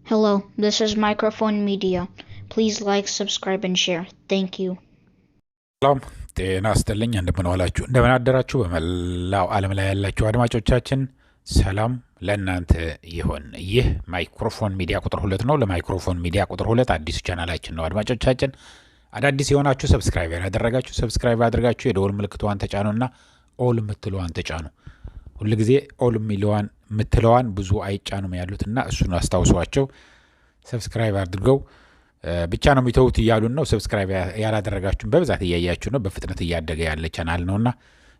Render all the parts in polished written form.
Hello, this is Microphone Media. Please like, subscribe, and share. Thank you. ሰላም ጤና ይስጥልኝ። እንደምን ዋላችሁ፣ እንደምን አደራችሁ። በመላው ዓለም ላይ ያላችሁ አድማጮቻችን ሰላም ለእናንተ ይሁን። ይህ ማይክሮፎን ሚዲያ ቁጥር 2 ነው። ለማይክሮፎን ሚዲያ ቁጥር 2 አዲሱ ቻናላችን ነው። አድማጮቻችን አዳዲስ የሆናችሁ ሰብስክራይብ ያደረጋችሁ ሰብስክራይብ አድርጋችሁ የደወል ምልክቷን ተጫኑና ኦል ምትለዋን ተጫኑ። ሁሉ ጊዜ ኦል ሚለዋን ምትለዋን ብዙ አይጫኑም ያሉትና እሱን አስታውሷቸው። ሰብስክራይብ አድርገው ብቻ ነው የሚተውት እያሉን ነው። ሰብስክራይብ ያላደረጋችሁን በብዛት እያያችሁ ነው። በፍጥነት እያደገ ያለ ቻናል ነውና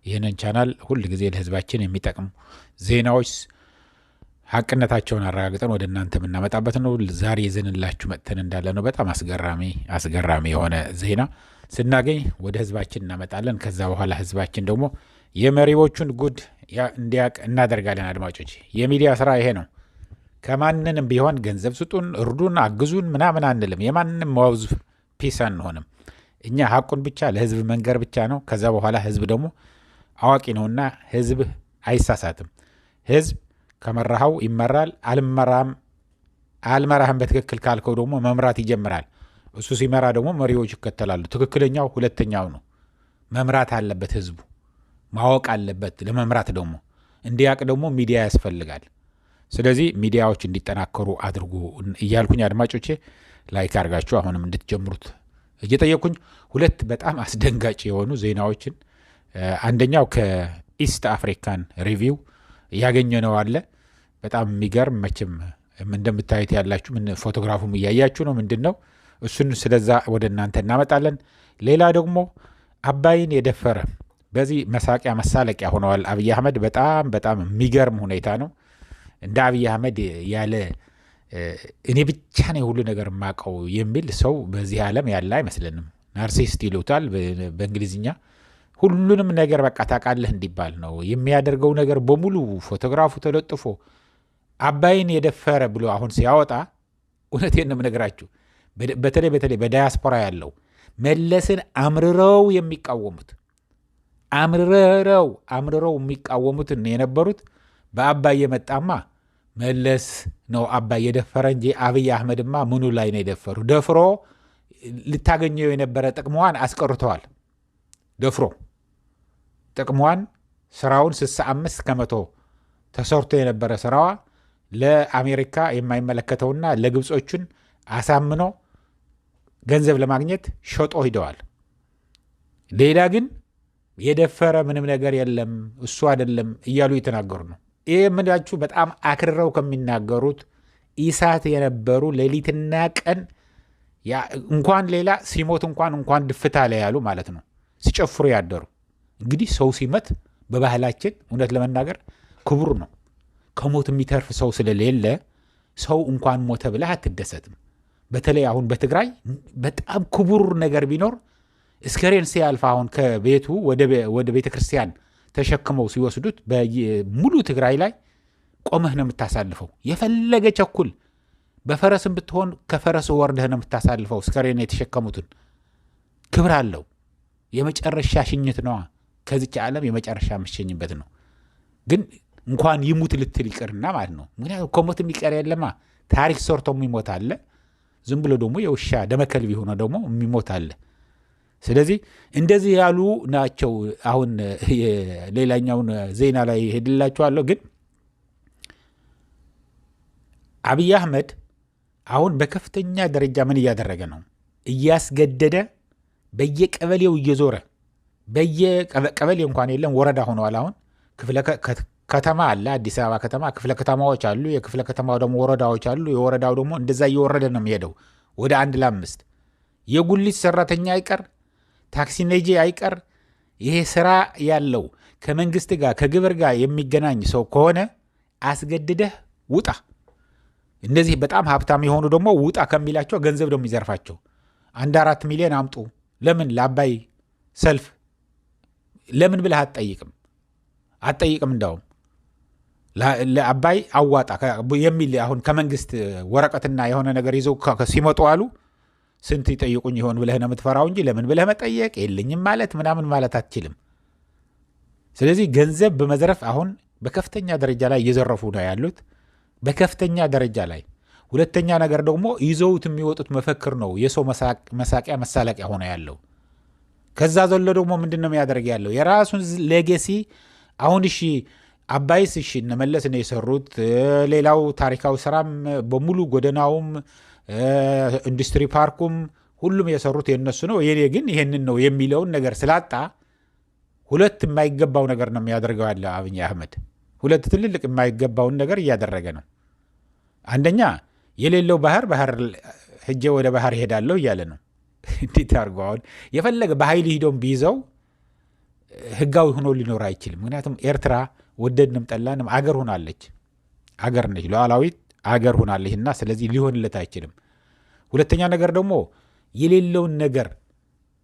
ይህንን ቻናል ሁሉ ጊዜ ለህዝባችን የሚጠቅሙ ዜናዎች ሀቅነታቸውን አረጋግጠን ወደ እናንተ የምናመጣበት ነው። ዛሬ ይዘንላችሁ መጥተን እንዳለ ነው በጣም አስገራሚ የሆነ ዜና ስናገኝ ወደ ህዝባችን እናመጣለን። ከዛ በኋላ ህዝባችን ደግሞ የመሪዎቹን ጉድ እንዲያውቅ እናደርጋለን። አድማጮች የሚዲያ ስራ ይሄ ነው። ከማንንም ቢሆን ገንዘብ ስጡን፣ እርዱን፣ አግዙን ምናምን አንልም። የማንንም ማውዝ ፒስ አንሆንም። እኛ ሀቁን ብቻ ለህዝብ መንገር ብቻ ነው። ከዛ በኋላ ህዝብ ደግሞ አዋቂ ነውና ህዝብ አይሳሳትም። ህዝብ ከመራሃው ይመራል። አልመራህም በትክክል ካልከው ደግሞ መምራት ይጀምራል። እሱ ሲመራ ደግሞ መሪዎች ይከተላሉ። ትክክለኛው ሁለተኛው ነው። መምራት አለበት ህዝቡ፣ ማወቅ አለበት። ለመምራት ደግሞ እንዲያውቅ ደግሞ ሚዲያ ያስፈልጋል። ስለዚህ ሚዲያዎች እንዲጠናከሩ አድርጉ እያልኩኝ አድማጮቼ ላይክ አድርጋችሁ አሁንም እንድትጀምሩት እየጠየኩኝ ሁለት በጣም አስደንጋጭ የሆኑ ዜናዎችን አንደኛው ከኢስት አፍሪካን ሪቪው እያገኘነው አለ። በጣም የሚገርም መቼም እንደምታዩት ያላችሁ ፎቶግራፉም እያያችሁ ነው። ምንድን ነው እሱን ስለዛ ወደ እናንተ እናመጣለን። ሌላ ደግሞ አባይን የደፈረ በዚህ መሳቂያ መሳለቂያ ሆነዋል አብይ አህመድ። በጣም የሚገርም ሁኔታ ነው። እንደ አብይ አህመድ ያለ እኔ ብቻ ነው ሁሉ ነገር የማውቀው የሚል ሰው በዚህ ዓለም ያለ አይመስልንም። ናርሲስት ይሉታል በእንግሊዝኛ። ሁሉንም ነገር በቃ ታውቃለህ እንዲባል ነው የሚያደርገው ነገር በሙሉ። ፎቶግራፉ ተለጥፎ አባይን የደፈረ ብሎ አሁን ሲያወጣ እውነቴን ነው የምነግራችሁ። በተለይ በዳያስፖራ ያለው መለስን አምርረው የሚቃወሙት አምርረው የሚቃወሙትን የነበሩት በአባይ የመጣማ መለስ ነው አባይ የደፈረ እንጂ አብይ አህመድማ ምኑ ላይ ነው የደፈሩ? ደፍሮ ልታገኘው የነበረ ጥቅሟን አስቀርተዋል። ደፍሮ ጥቅሟን ስራውን 65% ተሰርቶ የነበረ ስራዋ ለአሜሪካ የማይመለከተውና ለግብጾቹን አሳምኖ ገንዘብ ለማግኘት ሸጦ ሂደዋል። ሌላ ግን የደፈረ ምንም ነገር የለም እሱ አይደለም እያሉ የተናገሩ ነው። ይህ የምላችሁ በጣም አክርረው ከሚናገሩት ኢሳት የነበሩ ሌሊትና ቀን እንኳን ሌላ ሲሞት እንኳን ድፍታ ላይ ያሉ ማለት ነው ሲጨፍሩ ያደሩ። እንግዲህ ሰው ሲመት በባህላችን እውነት ለመናገር ክቡር ነው። ከሞት የሚተርፍ ሰው ስለሌለ ሰው እንኳን ሞተ ብለህ አትደሰትም። በተለይ አሁን በትግራይ በጣም ክቡር ነገር ቢኖር እስከሬን ሲያልፍ አሁን ከቤቱ ወደ ቤተ ክርስቲያን ተሸክመው ሲወስዱት ሙሉ ትግራይ ላይ ቆመህ ነው የምታሳልፈው። የፈለገ ቸኩል በፈረስም ብትሆን ከፈረስ ወርደህ ነው የምታሳልፈው። እስከሬን የተሸከሙትን ክብር አለው። የመጨረሻ ሽኝት ነዋ። ከዚች ዓለም የመጨረሻ የምትሸኝበት ነው። ግን እንኳን ይሙት ልትል ይቅርና ማለት ነው። ምክንያቱም ከሞት የሚቀር የለማ። ታሪክ ሰርቶ የሚሞት አለ። ዝም ብሎ ደግሞ የውሻ ደመከልብ የሆነ ደግሞ የሚሞት አለ። ስለዚህ እንደዚህ ያሉ ናቸው። አሁን ሌላኛውን ዜና ላይ ሄድላችኋለሁ። ግን አብይ አህመድ አሁን በከፍተኛ ደረጃ ምን እያደረገ ነው? እያስገደደ በየቀበሌው እየዞረ በየቀበሌ እንኳን የለም ወረዳ ሆነዋል። አሁን ክፍለ ከተማ አለ፣ አዲስ አበባ ከተማ ክፍለ ከተማዎች አሉ። የክፍለ ከተማው ደግሞ ወረዳዎች አሉ። የወረዳው ደግሞ እንደዛ እየወረደ ነው የሚሄደው ወደ 1 ለ5 የጉሊት ሰራተኛ አይቀር ታክሲ ነጂ አይቀር። ይሄ ስራ ያለው ከመንግስት ጋር ከግብር ጋር የሚገናኝ ሰው ከሆነ አስገድደህ ውጣ። እነዚህ በጣም ሀብታም የሆኑ ደግሞ ውጣ ከሚላቸው ገንዘብ ደግሞ ይዘርፋቸው። 1-4 ሚሊዮን አምጡ። ለምን ለአባይ ሰልፍ ለምን ብለህ አትጠይቅም? እንዳውም ለአባይ አዋጣ የሚል አሁን ከመንግስት ወረቀትና የሆነ ነገር ይዘው ሲመጡ አሉ ስንት ይጠይቁኝ ይሆን ብለህ ነው የምትፈራው እንጂ ለምን ብለህ መጠየቅ የለኝም ማለት ምናምን ማለት አትችልም። ስለዚህ ገንዘብ በመዝረፍ አሁን በከፍተኛ ደረጃ ላይ እየዘረፉ ነው ያሉት። በከፍተኛ ደረጃ ላይ ሁለተኛ ነገር ደግሞ ይዘውት የሚወጡት መፈክር ነው የሰው መሳቂያ መሳለቂያ ሆነ ያለው። ከዛ ዘሎ ደግሞ ምንድነው የሚያደርግ ያለው የራሱን ሌጌሲ። አሁን እሺ አባይስ እሺ እነመለስ ነው የሰሩት፣ ሌላው ታሪካዊ ስራም በሙሉ ጎደናውም ኢንዱስትሪ ፓርኩም ሁሉም የሰሩት የነሱ ነው። የኔ ግን ይሄንን ነው የሚለውን ነገር ስላጣ ሁለት የማይገባው ነገር ነው የሚያደርገው ያለ አብይ አህመድ። ሁለት ትልልቅ የማይገባውን ነገር እያደረገ ነው። አንደኛ የሌለው ባህር ሄጄ ወደ ባህር ይሄዳለሁ እያለ ነው። እንዴት አድርጎ አሁን የፈለገ በኃይል ሂዶም ቢይዘው ህጋዊ ሆኖ ሊኖር አይችልም። ምክንያቱም ኤርትራ ወደድንም ጠላንም አገር ሆናለች፣ አገር ነች፣ ሉዓላዊት አገር ሆናለች እና ስለዚህ ሊሆንለት አይችልም። ሁለተኛ ነገር ደግሞ የሌለውን ነገር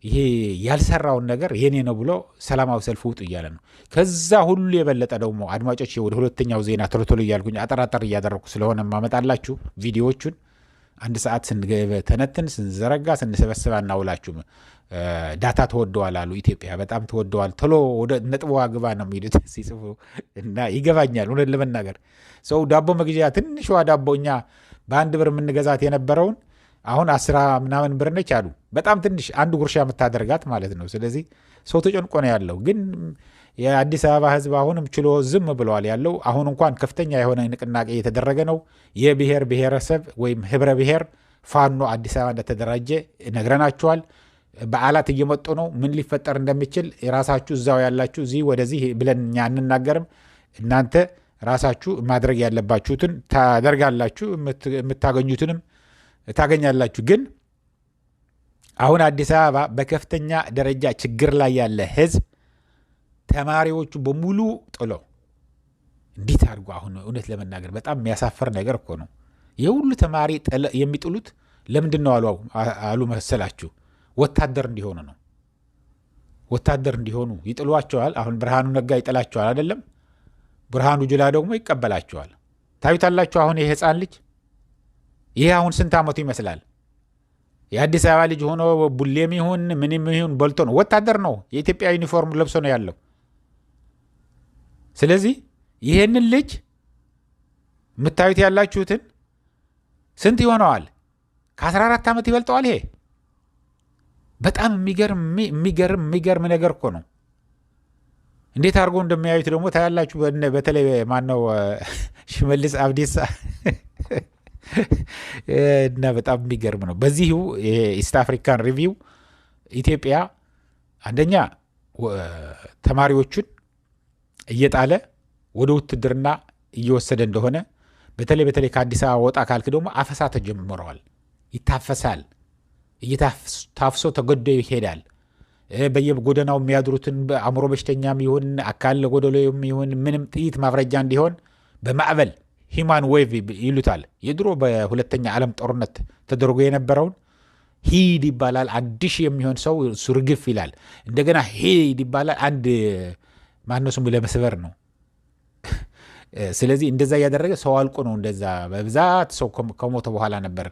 ይሄ ያልሰራውን ነገር የኔ ነው ብሎ ሰላማዊ ሰልፍ ውጡ እያለ ነው። ከዛ ሁሉ የበለጠ ደግሞ አድማጮች ወደ ሁለተኛው ዜና ቶሎ እያልኩኝ አጠራጠር እያደረኩ ስለሆነ ማመጣላችሁ ቪዲዮዎቹን አንድ ሰዓት ስንተነትን ስንዘረጋ ስንሰበስብ አናውላችሁ። ዳታ ተወደዋል አሉ። ኢትዮጵያ በጣም ተወደዋል፣ ቶሎ ወደ ነጥቦ ግባ ነው የሚሉት ሲጽፉ እና ይገባኛል። እውነት ለመናገር ሰው ዳቦ መግዣ ትንሿ ዳቦ እኛ በአንድ ብር የምንገዛት የነበረውን አሁን 10 ምናምን ብር ነች አሉ። በጣም ትንሽ አንድ ጉርሻ የምታደርጋት ማለት ነው። ስለዚህ ሰው ተጨንቆ ነው ያለው። ግን የአዲስ አበባ ህዝብ አሁንም ችሎ ዝም ብለዋል ያለው። አሁን እንኳን ከፍተኛ የሆነ ንቅናቄ እየተደረገ ነው። የብሔር ብሔረሰብ ወይም ህብረ ብሔር ፋኖ አዲስ አበባ እንደተደራጀ ነግረናቸዋል። በዓላት እየመጡ ነው። ምን ሊፈጠር እንደሚችል የራሳችሁ እዛው ያላችሁ እዚህ ወደዚህ ብለን እኛ አንናገርም። እናንተ ራሳችሁ ማድረግ ያለባችሁትን ታደርጋላችሁ፣ የምታገኙትንም ታገኛላችሁ። ግን አሁን አዲስ አበባ በከፍተኛ ደረጃ ችግር ላይ ያለ ህዝብ ተማሪዎቹ በሙሉ ጥሎ እንዴት አድርጎ አሁን እውነት ለመናገር በጣም የሚያሳፍር ነገር እኮ ነው። የሁሉ ተማሪ የሚጥሉት ለምንድን ነው አሉ መሰላችሁ? ወታደር እንዲሆኑ ነው። ወታደር እንዲሆኑ ይጥሏቸዋል። አሁን ብርሃኑ ነጋ ይጥላቸዋል አይደለም? ብርሃኑ ጁላ ደግሞ ይቀበላቸዋል። ታዩታላችሁ። አሁን ይህ ህፃን ልጅ ይህ አሁን ስንት ዓመቱ ይመስላል? የአዲስ አበባ ልጅ ሆኖ ቡሌም ይሁን ምንም ይሁን በልቶ ነው። ወታደር ነው። የኢትዮጵያ ዩኒፎርም ለብሶ ነው ያለው። ስለዚህ ይህንን ልጅ የምታዩት ያላችሁትን ስንት ይሆነዋል? ከ14 ዓመት ይበልጠዋል። ይሄ በጣም የሚገርም ነገር እኮ ነው። እንዴት አድርጎ እንደሚያዩት ደግሞ ታያላችሁ። በተለይ ማነው ሽመልስ አብዲሳ እና በጣም የሚገርም ነው። በዚሁ ኢስት አፍሪካን ሪቪው ኢትዮጵያ አንደኛ ተማሪዎቹን እየጣለ ወደ ውትድርና እየወሰደ እንደሆነ፣ በተለይ ከአዲስ አበባ ወጣ ካልክ ደግሞ አፈሳ ተጀምረዋል። ይታፈሳል። እየታፍሶ ተገዶ ይሄዳል። በየጎደናው የሚያድሩትን በአእምሮ በሽተኛም ይሁን አካል ጎደሎም ይሁን ምንም ጥይት ማፍረጃ እንዲሆን በማዕበል ሂማን ዌቭ ይሉታል። የድሮ በሁለተኛ ዓለም ጦርነት ተደርጎ የነበረውን ሂድ ይባላል። 1000 የሚሆን ሰው እሱ ርግፍ ይላል። እንደገና ሂድ ይባላል። አንድ ማነው ስሙ ለመስበር ነው። ስለዚህ እንደዛ እያደረገ ሰው አልቆ ነው። እንደዛ በብዛት ሰው ከሞተ በኋላ ነበር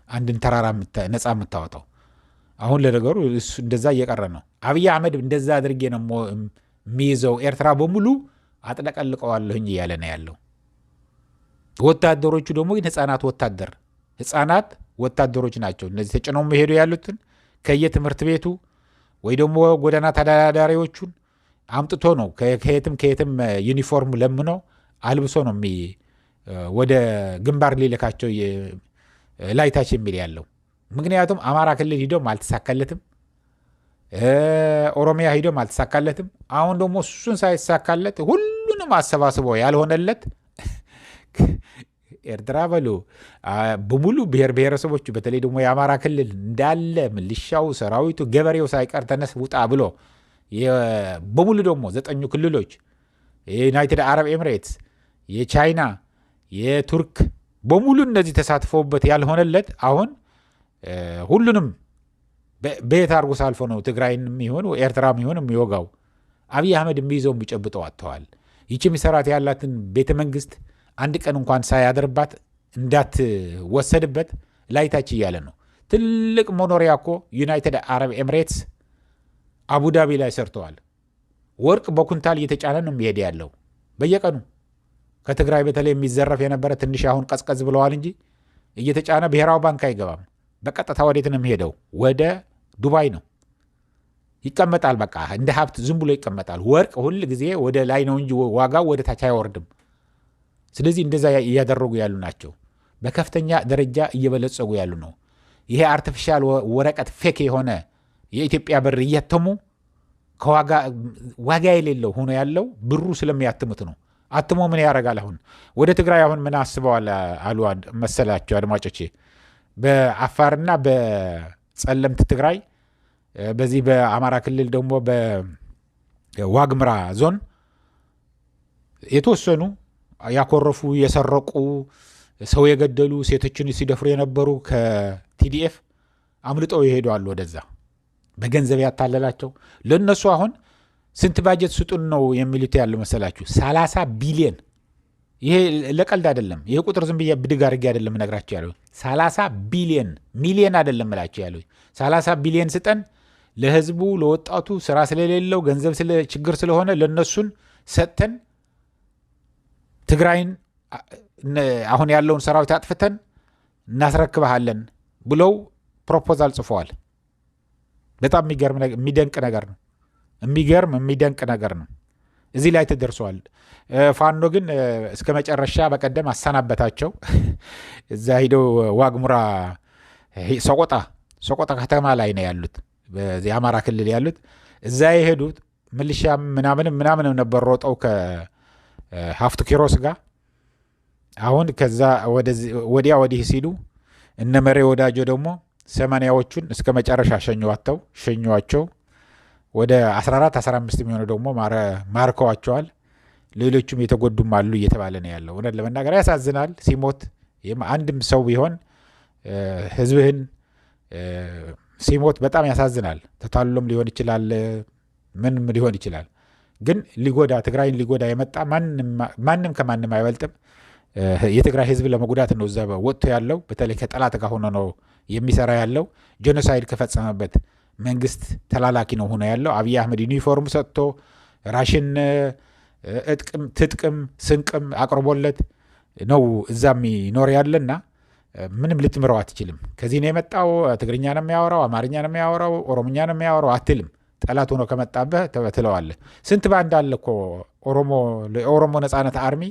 አንድን ተራራ ነፃ የምታወጣው። አሁን ለነገሩ እሱ እንደዛ እየቀረ ነው። አብይ አህመድ እንደዛ አድርጌ ነው የሚይዘው፣ ኤርትራ በሙሉ አጥለቀልቀዋለሁኝ እያለ ነው ያለው። ወታደሮቹ ደግሞ ህፃናት ወታደሮች ናቸው። እነዚህ ተጭነው መሄዱ ያሉትን ከየትምህርት ቤቱ ወይ ደግሞ ጎዳና ተዳዳሪዎቹን አምጥቶ ነው ከየትም ዩኒፎርም ለምኖ አልብሶ ነው ወደ ግንባር ሊልካቸው ላይታች የሚል ያለው። ምክንያቱም አማራ ክልል ሂዶም አልተሳካለትም፣ ኦሮሚያ ሂዶም አልተሳካለትም። አሁን ደግሞ እሱን ሳይሳካለት ሁሉንም አሰባስቦ ያልሆነለት ኤርትራ በሉ በሙሉ ብሔር ብሔረሰቦቹ በተለይ ደግሞ የአማራ ክልል እንዳለ ሚሊሻው፣ ሰራዊቱ፣ ገበሬው ሳይቀር ተነስ ውጣ ብሎ በሙሉ ደግሞ 9 ክልሎች የዩናይትድ አረብ ኤምሬትስ፣ የቻይና፣ የቱርክ በሙሉ እነዚህ ተሳትፎበት ያልሆነለት አሁን ሁሉንም በየት አድርጎ ሳልፎ ነው ትግራይንም ይሁን ኤርትራም ይሁን የሚወጋው። አብይ አህመድ የሚይዘው የሚጨብጠው አጥተዋል። ይቺ የሚሰራት ያላትን ቤተ መንግስት አንድ ቀን እንኳን ሳያድርባት እንዳትወሰድበት ላይታች እያለ ነው። ትልቅ መኖሪያ እኮ ዩናይትድ አረብ ኤምሬትስ አቡዳቢ ላይ ሰርተዋል። ወርቅ በኩንታል እየተጫነ ነው የሚሄድ ያለው በየቀኑ። ከትግራይ በተለይ የሚዘረፍ የነበረ ትንሽ አሁን ቀዝቀዝ ብለዋል እንጂ እየተጫነ ብሔራዊ ባንክ አይገባም። በቀጥታ ወዴት ነው የሚሄደው? ወደ ዱባይ ነው ይቀመጣል። በቃ እንደ ሀብት ዝም ብሎ ይቀመጣል። ወርቅ ሁል ጊዜ ወደ ላይ ነው እንጂ ዋጋው ወደ ታች አይወርድም። ስለዚህ እንደዛ እያደረጉ ያሉ ናቸው። በከፍተኛ ደረጃ እየበለጸጉ ያሉ ነው። ይሄ አርቲፊሻል ወረቀት ፌክ የሆነ የኢትዮጵያ ብር እያተሙ ዋጋ የሌለው ሆኖ ያለው ብሩ ስለሚያትሙት ነው። አትሞ ምን ያደርጋል? አሁን ወደ ትግራይ አሁን ምን አስበዋል አሉ መሰላቸው አድማጮቼ? በአፋርና በጸለምት ትግራይ፣ በዚህ በአማራ ክልል ደግሞ በዋግምራ ዞን የተወሰኑ ያኮረፉ የሰረቁ ሰው የገደሉ ሴቶችን ሲደፍሩ የነበሩ ከቲዲኤፍ አምልጠው ይሄዳሉ ወደዛ በገንዘብ ያታለላቸው። ለነሱ አሁን ስንት ባጀት ስጡን ነው የሚሉት ያለው መሰላችሁ? 30 ቢሊዮን። ይሄ ለቀልድ አይደለም። ይሄ ቁጥር ዝም ብዬ ብድግ አድርጌ አይደለም እነግራችሁ ያለው። 30 ቢሊዮን ሚሊዮን አይደለም እላችሁ ያለው። 30 ቢሊዮን ስጠን ለህዝቡ፣ ለወጣቱ ስራ ስለሌለው ገንዘብ ችግር ስለሆነ ለነሱን ሰጥተን ትግራይን አሁን ያለውን ሰራዊት አጥፍተን እናስረክብሃለን ብለው ፕሮፖዛል ጽፈዋል። በጣም የሚደንቅ ነገር ነው። የሚደንቅ ነገር ነው። እዚህ ላይ ተደርሰዋል። ፋኖ ግን እስከ መጨረሻ በቀደም አሰናበታቸው። እዛ ሄደው ዋግሙራ ሰቆጣ ከተማ ላይ ነው ያሉት፣ በዚህ አማራ ክልል ያሉት። እዛ የሄዱት ሚሊሻ ምናምን ነበር ሮጠው ከሀፍቱ ኪሮስ ጋር። አሁን ከዛ ወዲያ ወዲህ ሲሉ እነ መሬ ወዳጆ ደግሞ 80ዎቹን እስከ መጨረሻ ሸኟቸው። ወደ 14-15 የሚሆኑ ደግሞ ማርከዋቸዋል። ሌሎቹም የተጎዱም አሉ እየተባለ ነው ያለው። እውነት ለመናገር ያሳዝናል። ሲሞት አንድም ሰው ቢሆን ህዝብህን ሲሞት በጣም ያሳዝናል። ተታሎም ሊሆን ይችላል፣ ምንም ሊሆን ይችላል። ግን ትግራይን ሊጎዳ የመጣ ማንም ከማንም አይበልጥም። የትግራይ ህዝብ ለመጉዳት ነው እዛ ወጥቶ ያለው። በተለይ ከጠላት ጋር ሆኖ ነው የሚሰራ ያለው። ጄኖሳይድ ከፈጸመበት መንግስት ተላላኪ ነው ሆኖ ያለው። አብይ አህመድ ዩኒፎርም ሰጥቶ ራሽን ትጥቅም ስንቅም አቅርቦለት ነው እዛ የሚኖር ያለና ምንም ልትምረው አትችልም። ከዚህ ነው የመጣው፣ ትግርኛ ነው የሚያወራው፣ አማርኛ ነው የሚያወራው፣ ኦሮምኛ ነው የሚያወራው አትልም። ጠላት ሆኖ ከመጣበህ ትለዋለህ። ስንት ባንድ አለ እኮ የኦሮሞ ነጻነት አርሚ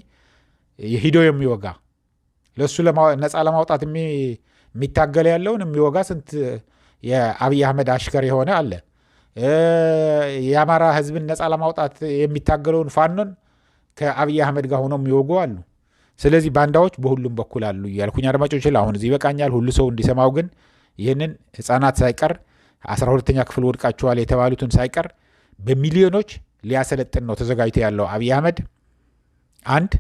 ሂዶ የሚወጋ ለእሱ ነጻ ለማውጣት የሚታገል ያለውን የሚወጋ ስንት የአብይ አህመድ አሽከር የሆነ አለ። የአማራ ህዝብን ነጻ ለማውጣት የሚታገለውን ፋኖን ከአብይ አህመድ ጋር ሆነው የሚወጉ አሉ። ስለዚህ ባንዳዎች በሁሉም በኩል አሉ እያልኩኝ አድማጮች፣ አሁን እዚህ ይበቃኛል። ሁሉ ሰው እንዲሰማው ግን ይህንን ህፃናት ሳይቀር 12ኛ ክፍል ወድቃቸዋል የተባሉትን ሳይቀር በሚሊዮኖች ሊያሰለጥን ነው ተዘጋጅቶ ያለው አብይ አህመድ። አንድ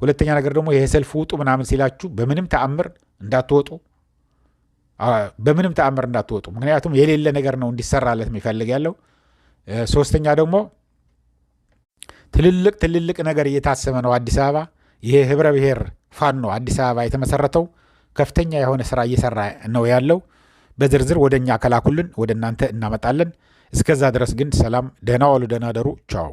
ሁለተኛ ነገር ደግሞ ይሄ ሰልፍ ውጡ ምናምን ሲላችሁ በምንም ተአምር እንዳትወጡ፣ ምክንያቱም የሌለ ነገር ነው እንዲሰራለት የሚፈልግ ያለው። ሶስተኛ ደግሞ ትልልቅ ነገር እየታሰበ ነው አዲስ አበባ። ይሄ ህብረ ብሔር ፋኖ አዲስ አበባ የተመሰረተው ከፍተኛ የሆነ ስራ እየሰራ ነው ያለው። በዝርዝር ወደ እኛ ከላኩልን ወደ እናንተ እናመጣለን። እስከዛ ድረስ ግን ሰላም፣ ደህና ዋሉ፣ ደህና ደሩ፣ ቻው።